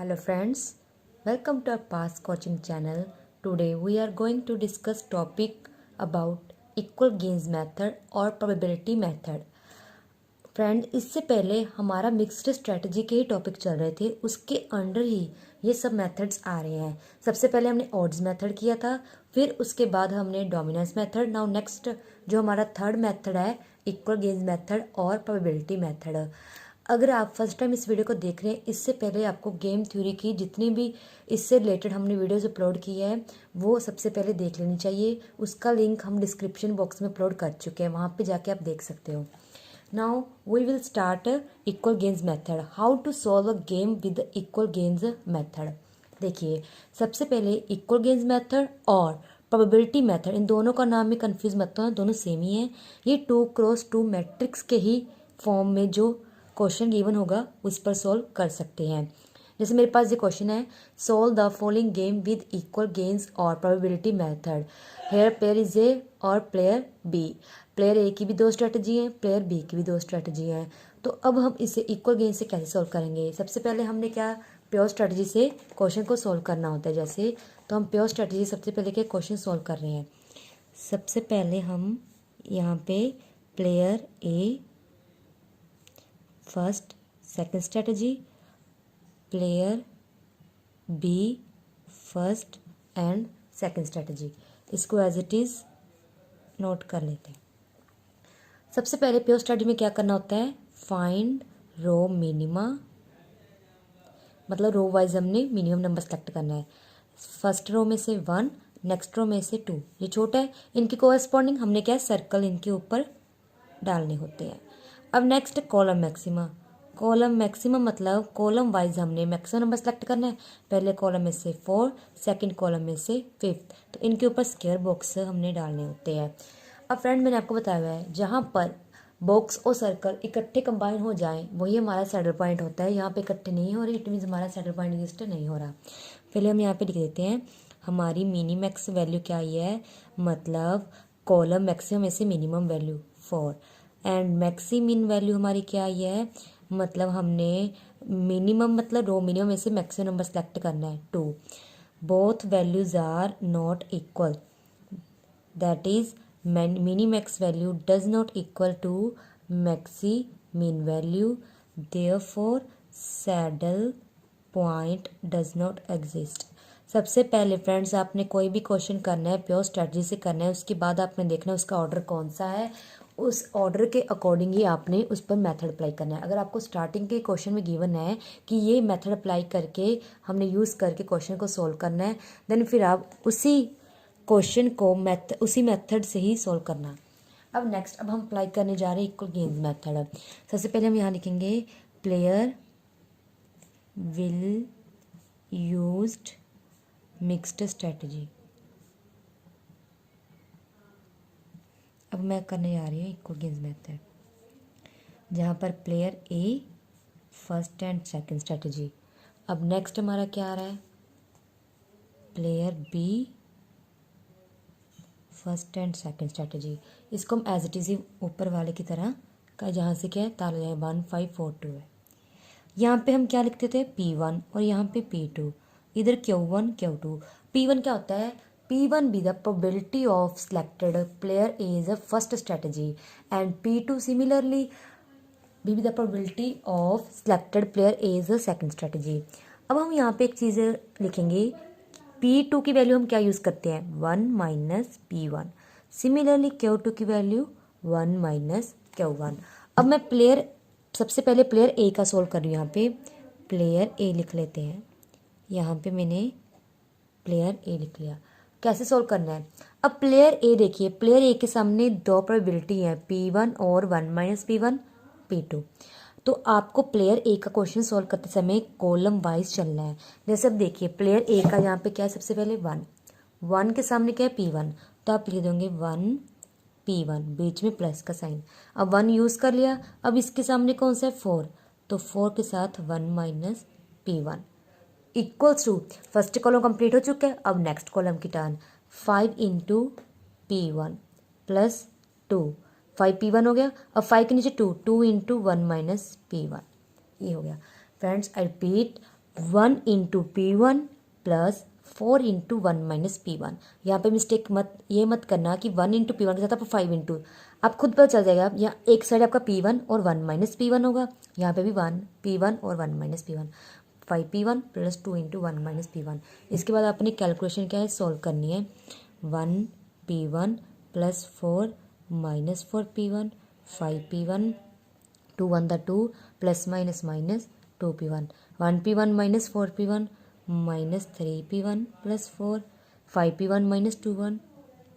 Hello friends, welcome to our past coaching channel. Today we are going to discuss topic about equal gains method और probability method. Friend, इससे पहले हमारा mixed strategy के ही topic चल रहे थे, उसके अंडर ही ये सब मेथड्स आ रहे हैं. सबसे पहले हमने ऑड्स मेथड किया था, फिर उसके बाद हमने डोमिनेंस मेथड. नाउ नेक्स्ट जो हमारा थर्ड मेथड है इक्वल गेन्स मेथड और प्रोबेबिलिटी मेथड. अगर आप फर्स्ट टाइम इस वीडियो को देख रहे हैं, इससे पहले आपको गेम थ्योरी की जितनी भी इससे रिलेटेड हमने वीडियोस अपलोड की है वो सबसे पहले देख लेनी चाहिए. उसका लिंक हम डिस्क्रिप्शन बॉक्स में अपलोड कर चुके हैं, वहाँ पे जाके आप देख सकते हो. Now we will start equal gains method. How to solve a game with the equal gains method. देखिए, सबसे पहले इक्वल गेन्स मेथड और प्रोबेबिलिटी मेथड, इन दोनों का नाम में कंफ्यूज मत होना, दोनों सेम ही है. ये 2x2 मैट्रिक्स के ही फॉर्म में जो क्वेश्चन गिवन होगा उस पर सॉल्व कर सकते हैं. जैसे मेरे पास ये क्वेश्चन है, solve the following game with equal gains और probability method. Here player is A और प्लेयर बी. प्लेयर ए की भी दो स्ट्रेटजी हैं, प्लेयर बी की भी दो स्ट्रेटजी हैं. तो अब हम इसे इक्वल गेम से कैसे सॉल्व करेंगे? सबसे पहले हमने क्या प्योर स्ट्रेटजी से क्वेश्चन को सॉल्व करना होता है. जैसे तो हम प्योर स्ट्रेटजी सबसे पहले क्या क्वेश्चन सॉल्व कर रहे हैं. सबसे पहले हम यहाँ पे player A first second strategy, player B first and second strategy, इसको एज इट इज़ नोट कर लेते हैं. सबसे पहले प्योर स्ट्रेटजी में क्या करना होता है, फाइंड रो मिनिमा, मतलब रो वाइज हमने मिनिमम नंबर सेलेक्ट करना है. फर्स्ट रो में से 1, नेक्स्ट रो में से 2. ये छोटा है, इनकी कोरस्पॉन्डिंग हमने क्या सर्कल इनके ऊपर डालने होते हैं. अब next column maxima. Column maximum मतलब कॉलम वाइज हमने मैक्सिमम नंबर सेलेक्ट करना है. पहले कॉलम में से 4, सेकंड कॉलम में से 5. तो इनके ऊपर स्क्वायर बॉक्स हमने डालने होते हैं. अब फ्रेंड मैंने आपको बताया हुआ है, जहाँ पर बॉक्स और सर्कल इकट्ठे कंबाइन हो जाएं वही हमारा सैडल पॉइंट होता है. यहाँ पे इकट्ठे नहीं हो रहे, इट मीन्स हमारा सैडल पॉइंट रजिस्टर नहीं हो रहा. पहले हम यहाँ पे लिख देते हैं हमारी मिनीमैक्स वैल्यू क्या आई है, मतलब कॉलम मैक्सिमम में से minimum value 4 and maximin value हमारी क्या आई है, मतलब हमने मिनिमम मतलब रो मिनिमम में से मैक्सिमम नंबर सेलेक्ट करना है 2. Both values are not equal, that is minimax value does not equal to maximin value, therefore saddle point does not exist. सबसे पहले फ्रेंड्स आपने कोई भी क्वेश्चन करना है प्योर स्ट्रेटजी से करना है, उसके बाद आपने देखना है उसका ऑर्डर कौन सा है, उस ऑर्डर के अकॉर्डिंग ही आपने उस पर मेथड अप्लाई करना है. अगर आपको स्टार्टिंग के क्वेश्चन में गिवन है कि ये मेथड अप्लाई करके हमने यूज़ करके क्वेश्चन को सॉल्व करना है, देन फिर आप उसी क्वेश्चन को उसी मेथड से ही सॉल्व करना. अब नेक्स्ट अब हम अप्लाई करने जा रहे हैं इक्वल गेन्स मेथड. सबसे पहले हम यहाँ लिखेंगे player will used mixed strategy. अब मैं करने जा रही हूँ इक्वल गेन्स मेथड, जहाँ पर player A first and second strategy. अब नेक्स्ट हमारा क्या आ रहा है, player B first and second strategy. इसको हम एज इट इज़ ऊपर वाले की तरह का, जहाँ से क्या है ताला जाए 1 5 4 2 है. यहाँ पे हम क्या लिखते थे P1 और यहाँ पे P2, इधर Q1 Q2. P1 क्या होता है, P1 be the probability of selected player A is a first strategy and P2 similarly be the probability of selected player A is a second strategy. अब हम यहाँ पे एक चीज़ लिखेंगे, P2 की वैल्यू हम क्या यूज़ करते हैं 1 माइनस P1. सिमिलरली Q2 की वैल्यू 1 माइनस Q1. अब मैं सबसे पहले प्लेयर ए का सोल्व कर रही हूँ. यहाँ पे प्लेयर ए लिख लेते हैं, यहाँ पे मैंने प्लेयर ए लिख लिया. कैसे सोल्व करना है, अब प्लेयर ए देखिए, प्लेयर ए के सामने दो प्रोबेबिलिटी है P1 और 1 माइनस P1 P2. तो आपको प्लेयर ए का क्वेश्चन सॉल्व करते समय कॉलम वाइज चलना है. जैसे अब देखिए प्लेयर ए का यहाँ पे क्या है, सबसे पहले 1 के सामने क्या है P1, तो आप लिख दोगे 1 P1, बीच में प्लस का साइन. अब 1 यूज़ कर लिया. अब इसके सामने कौन सा है 4, तो 4 के साथ 1 minus P1 equals to, first column complete हो चुका है. अब नेक्स्ट कॉलम की turn, 5 into P1 plus 2, 5 P1 हो गया. अब 5 के नीचे 2 इंटू 1 माइनस P1, ये हो गया. Friends I repeat, 1 into P1 plus 4 into 1 minus P1। यहाँ पे मिस्टेक ये मत करना कि 1 इंटू P1 के साथ आप 5 इंटू, आप खुद पता चल जाएगा। यहाँ एक साइड आपका P1 और 1 माइनस P1 होगा, यहाँ पे भी 1 P1 और 1 minus P1, 5P1 plus 2 into 1 minus P1। इसके बाद अपनी कैलकुलेशन क्या है, सॉल्व करनी है। 1P1 plus 4 minus 4P1, 5P1, 2 1 the 2 plus minus minus 2P1, 1P1 minus 4P1 minus 3P1 plus 4, 5P1 minus 2 1,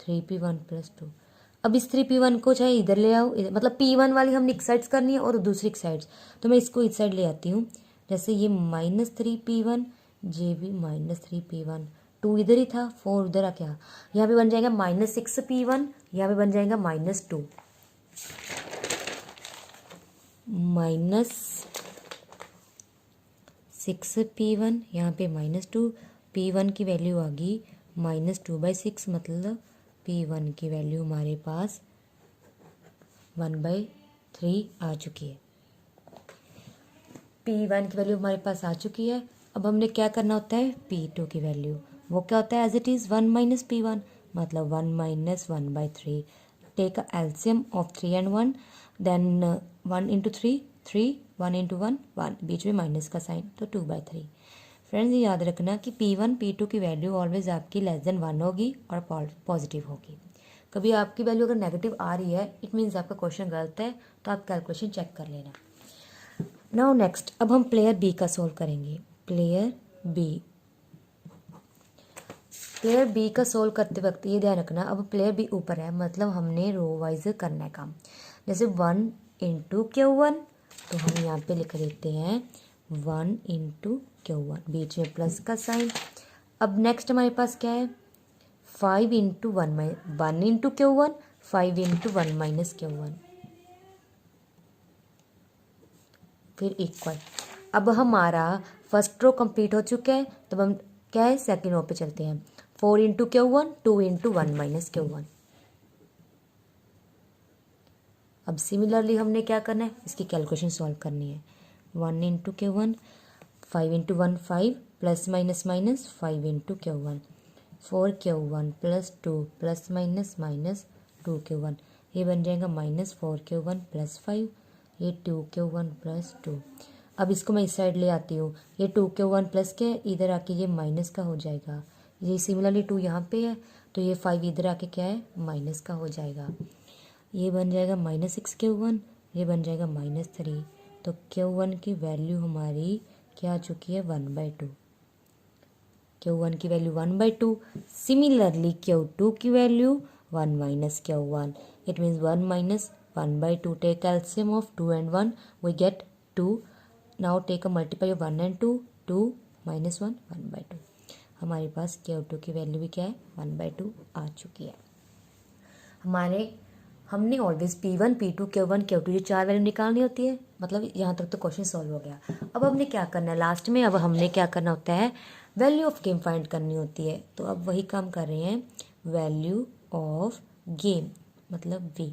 3P1 plus 2। अब इस 3P1 को चाहे इधर ले आओ, इधर मतलब P1 वाली हमने एक साइड्स करनी है और दूसरी एक साइड्स, तो मैं इसको इस साइड ले आती हूँ। जैसे ये माइनस 3P1, ये भी माइनस 3P1, 2 इधर ही था, 4 उधर आ क्या, यहाँ पे बन जाएगा माइनस 6P1, यहाँ पे बन जाएगा माइनस 2, माइनस 6P1, यहाँ पे माइनस 2, P1 की वैल्यू आ गई माइनस 2/6, मतलब P1 की वैल्यू हमारे पास 1/3 आ चुकी है। P1 की वैल्यू हमारे पास आ चुकी है। अब हमने क्या करना होता है, P2 की वैल्यू, वो क्या होता है, as it is 1 minus P1, मतलब 1 minus 1/3। Take a LCM of 3 and 1, then 1 into 3 3, 1 into 1 1, बीच में माइनस का साइन, तो 2/3। फ्रेंड्स ये याद रखना कि P1 P2 की वैल्यू ऑलवेज आपकी लेस देन 1 होगी और पॉजिटिव होगी। कभी आपकी वैल्यू अगर नेगेटिव आ रही है, इट मीन्स आपका क्वेश्चन गलत है, तो आप कैलकुलेशन चेक कर लेना। नाउ नेक्स्ट, अब हम प्लेयर बी का सोल्व करेंगे। प्लेयर बी का सोल्व करते वक्त ये ध्यान रखना, अब प्लेयर बी ऊपर है, मतलब हमने रो वाइज करना है काम। जैसे 1 इंटू Q1, तो हम यहाँ पे लिख देते हैं 1 इंटू Q1, बीच में प्लस का साइन। अब नेक्स्ट हमारे पास क्या है, 5 into 1 into Q1, 5 into 1 minus Q1, फिर इक्वल। अब हमारा फर्स्ट रो कंप्लीट हो चुका है, तब हम क्या है, सेकंड रो पे चलते हैं। 4 into Q1, 2 into 1 minus Q1। अब सिमिलरली हमने क्या करना है, इसकी कैलकुलेशन सॉल्व करनी है। 1 into Q1, 5 into 1 5, plus minus minus 5 into Q1, 4Q1 plus 2 plus minus minus 2Q1, ये बन जाएगा माइनस 4Q1 प्लस 5, ये 2Q1 प्लस 2। अब इसको मैं इस साइड ले आती हूँ, ये 2Q1 प्लस के इधर आके ये माइनस का हो जाएगा, ये सिमिलरली 2 यहाँ पे है, तो ये 5 इधर आके क्या है, माइनस का हो जाएगा, ये बन जाएगा माइनस 6Q1, ये बन जाएगा माइनस 3। तो Q1 की वैल्यू हमारी क्या आ चुकी है, 1/2। Q1 की वैल्यू 1/2। सिमिलरली Q2 की value 1 minus Q1, it means 1 minus 1/2। Take LCM of 2 and 1, we get 2। Now take a multiply of 1 and 2, 2 minus 1 1/2। हमारे पास Q2 की वैल्यू भी क्या है, 1/2 आ चुकी है। हमने always P1 P2 Q1 Q2 ये 4 वैल्यू निकालनी होती है, मतलब यहाँ तक तो क्वेश्चन सॉल्व हो गया। अब हमने क्या करना है लास्ट में, अब हमने क्या करना होता है, वैल्यू ऑफ गेम फाइंड करनी होती है। तो अब वही काम कर रहे हैं, वैल्यू ऑफ गेम मतलब V।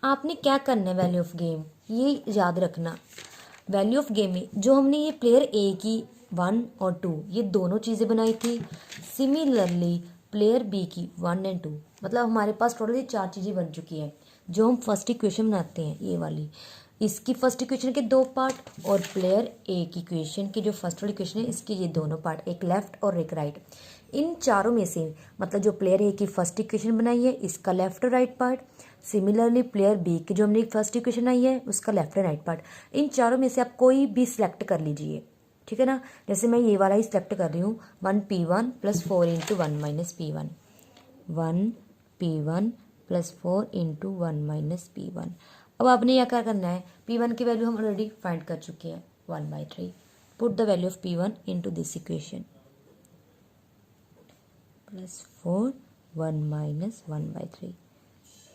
आपने क्या करना है, वैल्यू ऑफ गेम ये याद रखना। वैल्यू ऑफ गेम में जो हमने ये प्लेयर ए की 1 और 2 ये दोनों चीज़ें बनाई थी, सिमिलरली प्लेयर बी की 1 and 2, मतलब हमारे पास टोटली 4 चीज़ें बन चुकी हैं। जो हम फर्स्ट इक्वेशन बनाते हैं ये वाली, इसकी फर्स्ट इक्वेशन के 2 पार्ट, और प्लेयर ए की इक्वेशन की जो फर्स्ट वाली इक्वेशन है इसके ये दोनों पार्ट, एक लेफ्ट और एक राइट। इन चारों में से मतलब जो प्लेयर ए की फर्स्ट इक्वेशन बनाई है इसका लेफ्ट और right part, similarly player B की जो हमने फर्स्ट इक्वेशन आई है उसका लेफ्ट एंड राइट पार्ट, इन चारों में से आप कोई भी सिलेक्ट कर लीजिए, ठीक है ना। जैसे मैं ये वाला ही सिलेक्ट कर रही हूँ, 1P1 plus 4 into 1 minus P1, 1P1 plus 4 into 1 minus P1। अब आपने यह क्या करना है, P1 की वैल्यू हम ऑलरेडी फाइंड कर चुके हैं 1/3। Put the value of P1 into this equation, plus 4 1 minus 1/3,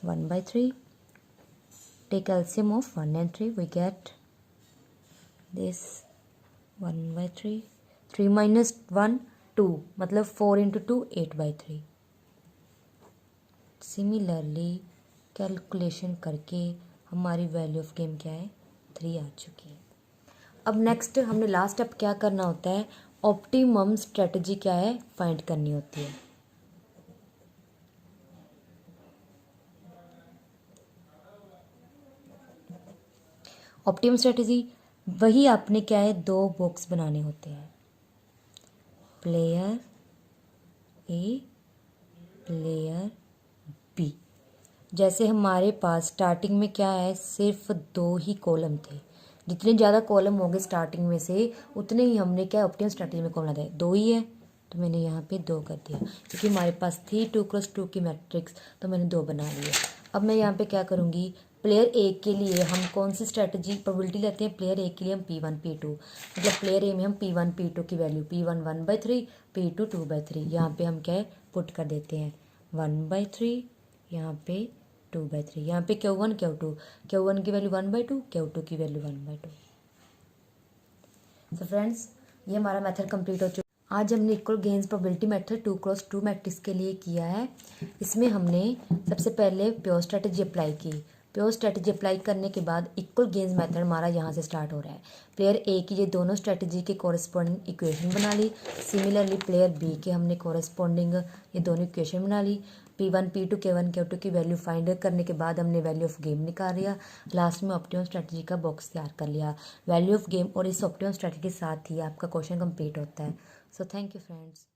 1/3। Take LCM of 1 and 3, we get this 1/3, 3 minus 1 2, मतलब 4 इंटू 2 8/3। सिमिलरली कैलकुलेशन करके हमारी वैल्यू ऑफ गेम क्या है, 3 आ चुकी है। अब नेक्स्ट हमने लास्ट स्टेप क्या करना होता है, ऑप्टिमम स्ट्रेटजी क्या है फाइंड करनी होती है। ऑप्टिमम स्ट्रेटजी वही आपने क्या है, दो बॉक्स बनाने होते हैं, प्लेयर ए प्लेयर बी। जैसे हमारे पास स्टार्टिंग में क्या है, सिर्फ दो ही कॉलम थे, जितने ज़्यादा कॉलम होंगे स्टार्टिंग में से उतने ही हमने क्या ऑप्टिमम स्ट्रेटजी में कॉलम लगाए, दो ही है तो मैंने यहाँ पे दो कर दिया, क्योंकि हमारे पास थी 2x2 की मैट्रिक्स, तो मैंने दो बना लिया। अब मैं यहाँ पे क्या करूँगी, प्लेयर ए के लिए हम कौन सी स्ट्रेटजी प्रोबेबिलिटी लेते हैं, प्लेयर ए के लिए हम P1 P2, मतलब प्लेयर ए में हम P1 P2 की वैल्यू P1 1/3 P2 2/3, यहाँ पे हम क्या है पुट कर देते हैं 1/3, यहाँ पे 2/3, यहाँ पे Q1 Q2, Q1 की वैल्यू 1/2, Q2 की वैल्यू 1/2। तो फ्रेंड्स ये हमारा मेथड कंप्लीट हो चुका है। आज हमने equal gains probability method 2x2 matrix के लिए किया है। इसमें हमने सबसे पहले प्योर स्ट्रेटजी अप्लाई की। प्योर स्ट्रेटजी अप्लाई करने के बाद इक्वल गेन्स मेथड हमारा यहाँ से स्टार्ट हो रहा है। प्लेयर ए की ये दोनों स्ट्रेटजी के कॉरेस्पॉन्डिंग इक्वेशन बना ली। सिमिलरली प्लेयर बी के हमने कॉरेस्पॉन्डिंग ये दोनों इक्वेशन बना ली। P1 P2 K1 Q2 की वैल्यू फाइंड करने के बाद हमने वैल्यू ऑफ गेम निकाल लिया। लास्ट में ऑप्टिमम स्ट्रेटजी का बॉक्स तैयार कर लिया। वैल्यू ऑफ गेम और इस ऑप्टिमम स्ट्रेटजी के साथ ही आपका क्वेश्चन कंप्लीट होता है। So thank you friends.